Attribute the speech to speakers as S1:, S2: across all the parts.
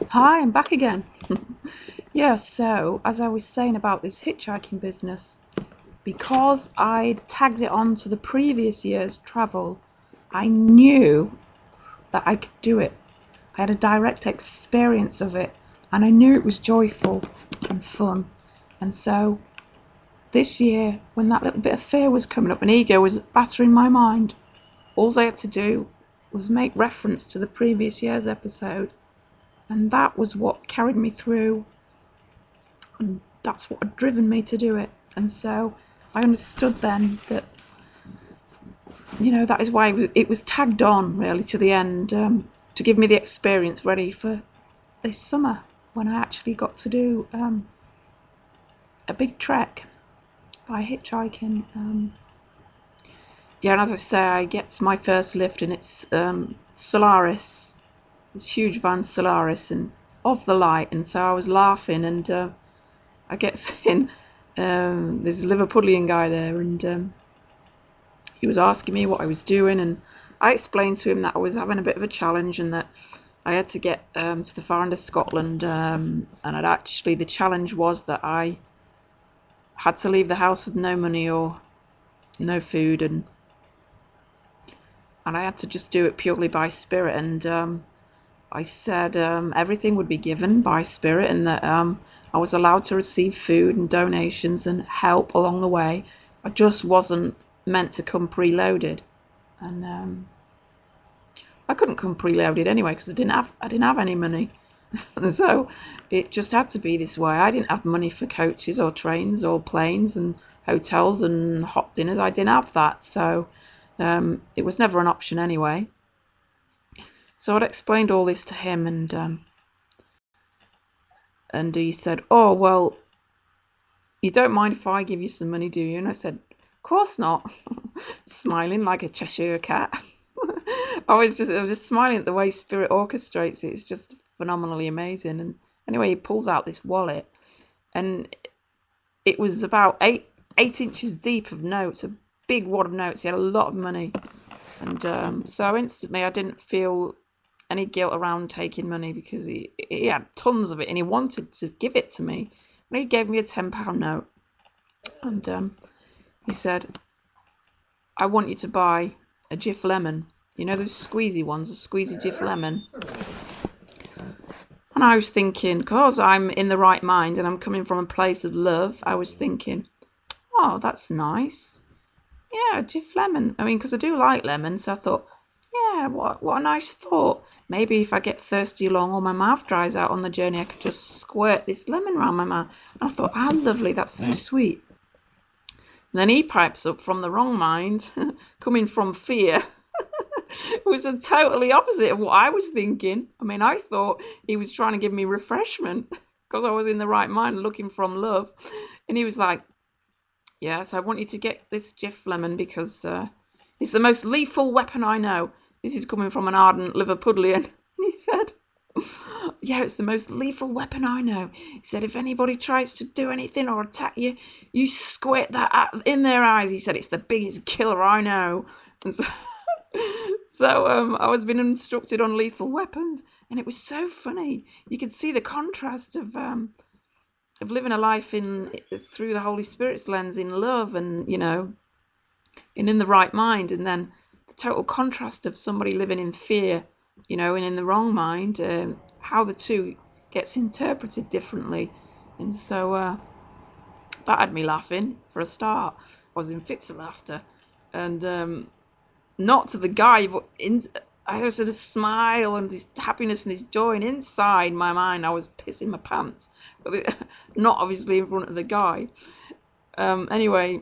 S1: Hi, I'm back again. Yeah, so as I was saying about this hitchhiking business, because I'd tagged it on to the previous year's travel, I knew that I could do it. I had a direct experience of it, and I knew it was joyful and fun. And so this year, when that little bit of fear was coming up and ego was battering my mind, all I had to do was make reference to the previous year's episode, and that was what carried me through, and that's what had driven me to do it. And so I understood then that, that is why it was tagged on really to the end, to give me the experience ready for this summer when I actually got to do a big trek by hitchhiking. Yeah, and as I say, I get my first lift, and it's Solaris, this huge van Solaris, and of the light. And so I was laughing, and I get in. There's a Liverpudlian guy there, and he was asking me what I was doing, and I explained to him that I was having a bit of a challenge, and that I had to get to the far end of Scotland, and the challenge was that I had to leave the house with no money or no food, and I had to just do it purely by spirit. And I said everything would be given by spirit, and that I was allowed to receive food and donations and help along the way. I just wasn't meant to come preloaded, and I couldn't come preloaded anyway because I didn't have any money, and so it just had to be this way. I didn't have money for coaches or trains or planes and hotels and hot dinners. I didn't have that, so it was never an option anyway. So I'd explained all this to him, and he said, "Oh well, you don't mind if I give you some money, do you?" And I said, "Of course not," smiling like a Cheshire cat. I was just smiling at the way Spirit orchestrates it. It's just phenomenally amazing. And anyway, he pulls out this wallet, and it was about 8 inches deep of notes, a big wad of notes. He had a lot of money, and so instantly I didn't feel any guilt around taking money because he had tons of it and he wanted to give it to me. And he gave me a £10 note, and he said, "I want you to buy a Jif lemon. You know those squeezy ones, a squeezy Jif lemon." And I was thinking, because I'm in the right mind and I'm coming from a place of love, I was thinking, oh, that's nice. Yeah, Jif lemon. I mean, because I do like lemon, so I thought, yeah, what a nice thought. Maybe if I get thirsty along or my mouth dries out on the journey, I could just squirt this lemon around my mouth. And I thought, how lovely, that's so sweet. And then he pipes up from the wrong mind, coming from fear. It was a totally opposite of what I was thinking. I mean, I thought he was trying to give me refreshment because I was in the right mind looking from love. And he was like, yes, I want you to get this Jif lemon because it's the most lethal weapon I know. This is coming from an ardent Liverpudlian. He said, yeah, it's the most lethal weapon I know. He said, if anybody tries to do anything or attack you, you squirt that in their eyes. He said, it's the biggest killer I know. And so I was being instructed on lethal weapons, and it was so funny. You could see the contrast of living a life through the Holy Spirit's lens, in love, and and in the right mind, and then the total contrast of somebody living in fear, and in the wrong mind. How the two gets interpreted differently, and so that had me laughing for a start. I was in fits of laughter, and not to the guy, but I was at a smile and this happiness and this joy, and inside my mind I was pissing my pants, but not obviously in front of the guy. Anyway,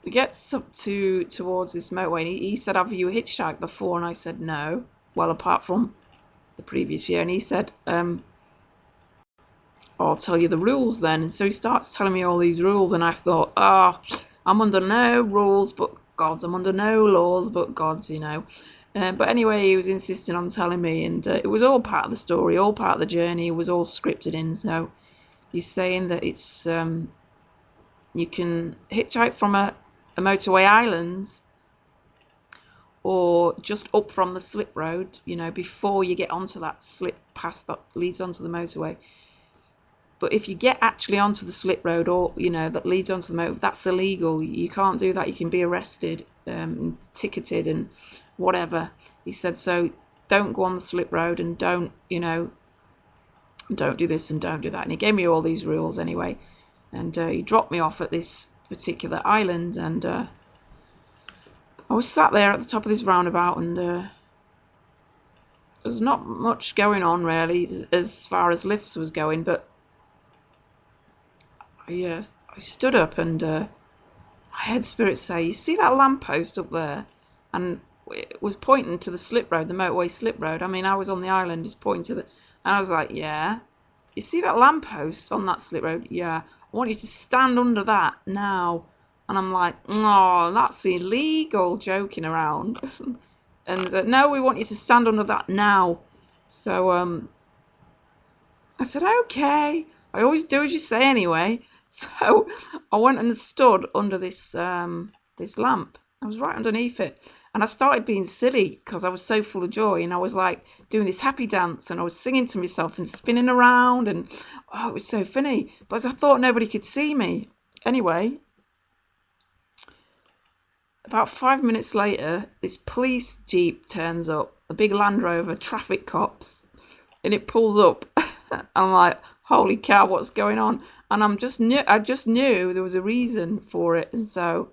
S1: we get up towards this motorway, and he said, "Have you hitchhiked before?" And I said, "No." Well, apart from the previous year. And he said, "I'll tell you the rules then." And so he starts telling me all these rules, and I thought, I'm under no rules but God's. I'm under no laws but God's, But anyway, he was insisting on telling me, and it was all part of the story, all part of the journey. It was all scripted in. So he's saying that it's you can hitchhike from a motorway island, or just up from the slip road, you know, before you get onto that slip path that leads onto the motorway. But if you get actually onto the slip road, or you know, that leads onto the motor, that's illegal. You can't do that. You can be arrested, ticketed, and whatever. He said, so don't go on the slip road, and don't, you know, don't do this and don't do that. And he gave me all these rules anyway. And he dropped me off at this particular island, and I was sat there at the top of this roundabout, and there's not much going on really as far as lifts was going, but I stood up, and I heard Spirit say, you see that lamppost up there? And it was pointing to the slip road, the motorway slip road. I mean, I was on the island, it's pointing to the, and I was like, yeah. You see that lamppost on that slip road? Yeah. I want you to stand under that now. And I'm like, oh, that's illegal, joking around. And no, we want you to stand under that now. So I said, okay. I always do as you say anyway. So I went and stood under this this lamp. I was right underneath it. And I started being silly because I was so full of joy. And I was like doing this happy dance. And I was singing to myself and spinning around. And oh, it was so funny. But I thought nobody could see me. Anyway, about 5 minutes later, this police jeep turns up. A big Land Rover, traffic cops. And it pulls up. I'm like, holy cow, what's going on? And I just knew there was a reason for it. And so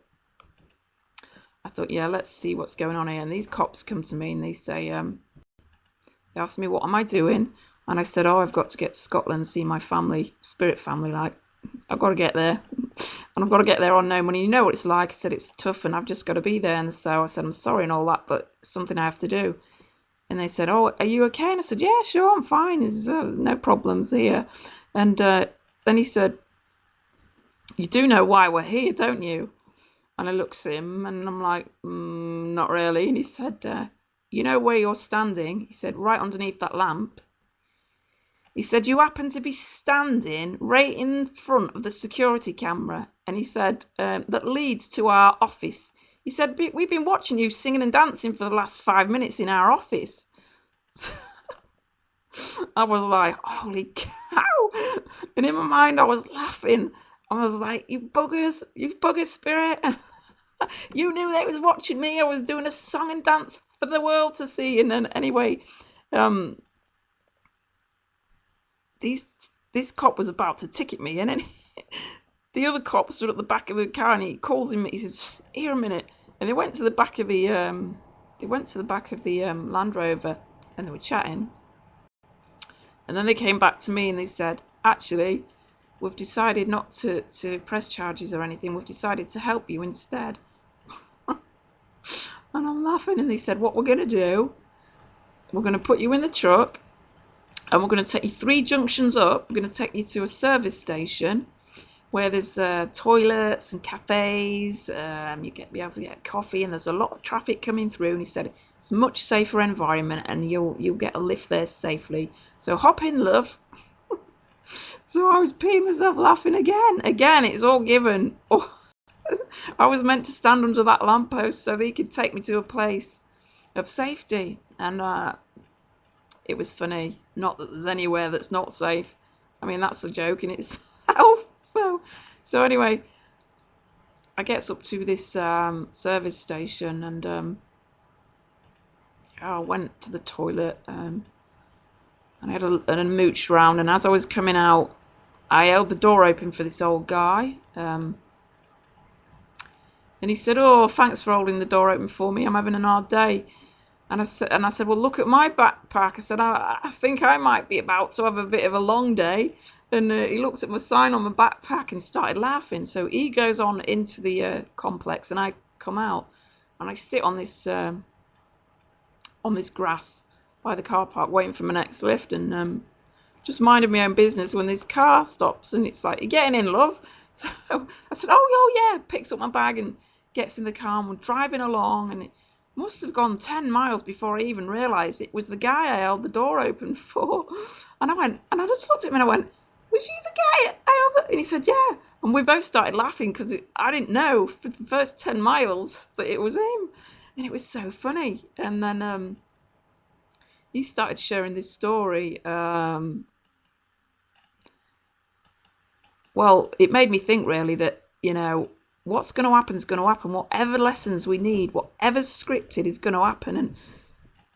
S1: I thought, yeah, let's see what's going on here. And these cops come to me and they say, they asked me, what am I doing? And I said, oh, I've got to get to Scotland and see my family, spirit family. Like, I've got to get there. And I've got to get there on no money. You know what it's like. I said, it's tough and I've just got to be there. And so I said, I'm sorry and all that, but it's something I have to do. And they said, oh, are you okay? And I said, yeah, sure, I'm fine. There's no problems here. And then he said, you do know why we're here, don't you? And I looked at him and I'm like, not really. And he said, you know where you're standing? He said, right underneath that lamp. He said, you happen to be standing right in front of the security camera. And he said, that leads to our office. He said, we've been watching you singing and dancing for the last 5 minutes in our office. I was like, holy cow. And in my mind, I was laughing. I was like, you buggers, spirit. You knew they was watching me. I was doing a song and dance for the world to see. And then anyway, this cop was about to ticket me. And then the other cop stood at the back of the car and he calls him. He says, here a minute. And they went to the back of the Land Rover and they were chatting. And then they came back to me and they said, actually, we've decided not to press charges or anything. We've decided to help you instead. And I'm laughing. And they said, what we're going to do, we're going to put you in the truck and we're going to take you 3 junctions up. We're going to take you to a service station where there's toilets and cafes. You be able to get coffee, and there's a lot of traffic coming through. And he said it's a much safer environment, and you'll get a lift there safely. So hop in, love. So I was peeing myself laughing again. Again, it's all given. Oh, I was meant to stand under that lamppost so they could take me to a place of safety, and it was funny. Not that there's anywhere that's not safe. I mean, that's a joke in itself. So anyway, I gets up to this service station, and I went to the toilet, and I had a mooch round. And as I was coming out, I held the door open for this old guy, and he said, "Oh, thanks for holding the door open for me. I'm having an hard day." And I said, "Well, look at my backpack." I said, I think I might be about to have a bit of a long day. And he looked at my sign on my backpack and started laughing. So he goes on into the complex, and I come out, and I sit on this grass by the car park, waiting for my next lift, and just minding my own business when this car stops, and it's like, "You getting in, love?" So I said, "Oh yeah." Picks up my bag and gets in the car, and we're driving along, and it must have gone 10 miles before I even realised it was the guy I held the door open for. And I just looked at him and I went, "Was you the guy I held?" And he said, "Yeah." And we both started laughing because I didn't know for the first 10 miles that it was him. And it was so funny. And then he started sharing this story. Well, it made me think really that, what's going to happen is going to happen. Whatever lessons we need, whatever's scripted is going to happen. And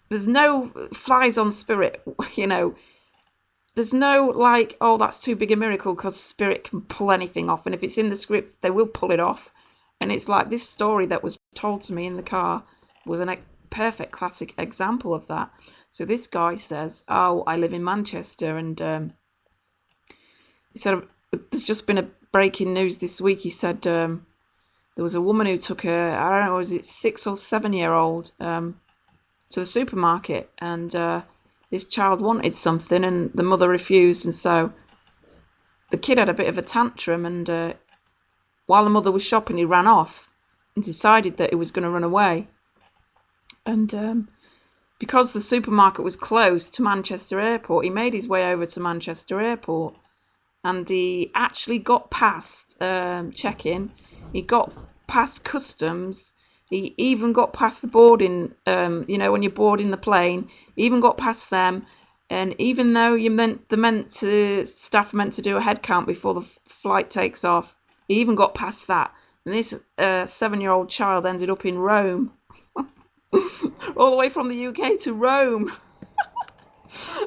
S1: there's no flies on spirit, There's no like, oh, that's too big a miracle because spirit can pull anything off. And if it's in the script, they will pull it off. And it's like this story that was told to me in the car was a perfect classic example of that. So this guy says, oh, I live in Manchester. And he said, there's just been a breaking news this week. He said there was a woman who took her, I don't know, was it 6 or 7-year-old to the supermarket. And this child wanted something and the mother refused. And so the kid had a bit of a tantrum. And while the mother was shopping, he ran off and decided that he was going to run away. And because the supermarket was close to Manchester Airport, he made his way over to Manchester Airport. And he actually got past check-in. He got past customs. He even got past the boarding, when you're boarding the plane. He even got past them. And even though staff meant to do a head count before the flight takes off, he even got past that. And this 7-year-old child ended up in Rome. All the way from the UK to Rome.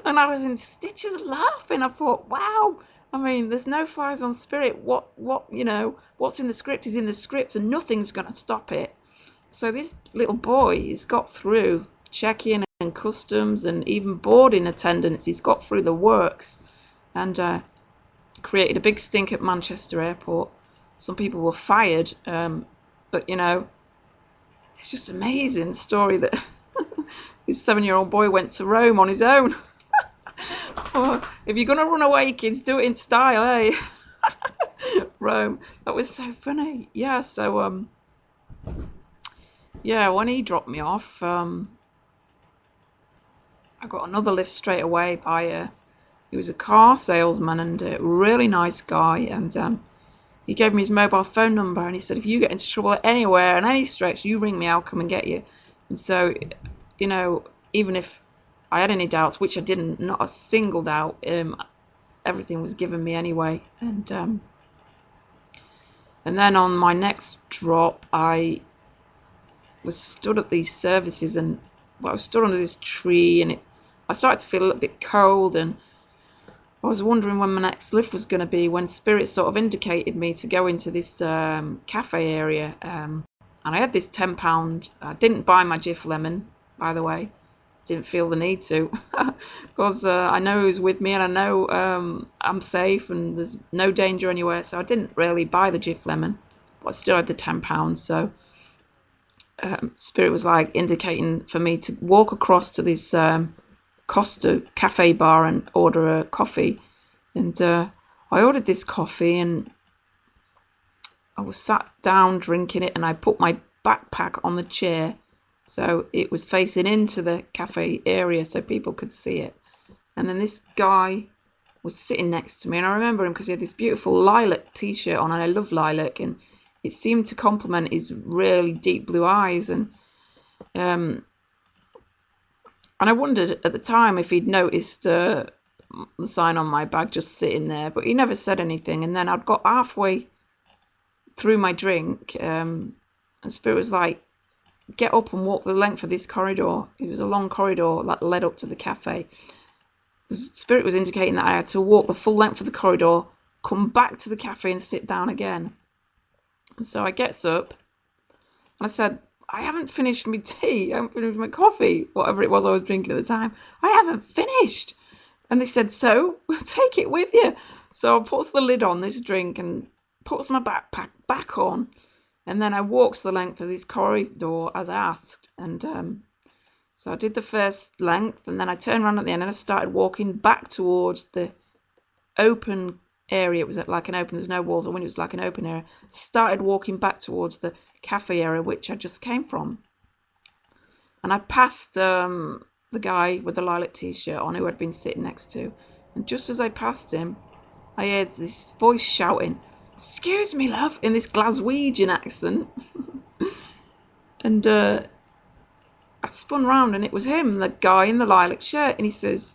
S1: And I was in stitches laughing. I thought, wow. I mean, there's no flies on spirit. What's in the script is in the script, and nothing's going to stop it. So this little boy has got through check-in and customs and even boarding attendants. He's got through the works and created a big stink at Manchester Airport. Some people were fired, but it's just an amazing story that this 7-year-old boy went to Rome on his own. Oh, if you're going to run away, kids, do it in style, eh? Rome. That was so funny. Yeah, so, when he dropped me off, I got another lift straight away by he was a car salesman and a really nice guy. And he gave me his mobile phone number and he said, if you get into trouble anywhere and any stretch, you ring me, I'll come and get you. And so, even if I had any doubts, which I didn't, not a single doubt, everything was given me anyway. And then on my next drop, I was stood at these services and I was stood under this tree and I started to feel a little bit cold and I was wondering when my next lift was going to be when Spirit sort of indicated me to go into this cafe area. And I had this £10. I didn't buy my Jif lemon, by the way. Didn't feel the need to because I know who's with me and I know I'm safe and there's no danger anywhere, so I didn't really buy the Jif lemon, but I still had the £10. So Spirit was like indicating for me to walk across to this Costa cafe bar and order a coffee. And I ordered this coffee and I was sat down drinking it and I put my backpack on the chair so it was facing into the cafe area so people could see it. And then this guy was sitting next to me and I remember him because he had this beautiful lilac t-shirt on and I love lilac and it seemed to complement his really deep blue eyes. And I wondered at the time if he'd noticed the sign on my bag just sitting there, but he never said anything. And then I'd got halfway through my drink and Spirit was like, get up and walk the length of this corridor. It was a long corridor that led up to the cafe. The Spirit was indicating that I had to walk the full length of the corridor, come back to the cafe and sit down again. And so I gets up and I said, I haven't finished my tea, I haven't finished my coffee, whatever it was I was drinking at the time. I haven't finished. And they said, so, take it with you. So I puts the lid on this drink and puts my backpack back on. And then I walked the length of this corridor as I asked. And so I did the first length and then I turned around at the end and I started walking back towards the open area. It was like an open, there's no walls or windows, it was like an open area. Started walking back towards the cafe area which I just came from. And I passed the guy with the lilac t-shirt on who I'd been sitting next to. And just as I passed him, I heard this voice shouting, excuse me, love, in this Glaswegian accent. And I spun round and it was him, the guy in the lilac shirt, and he says,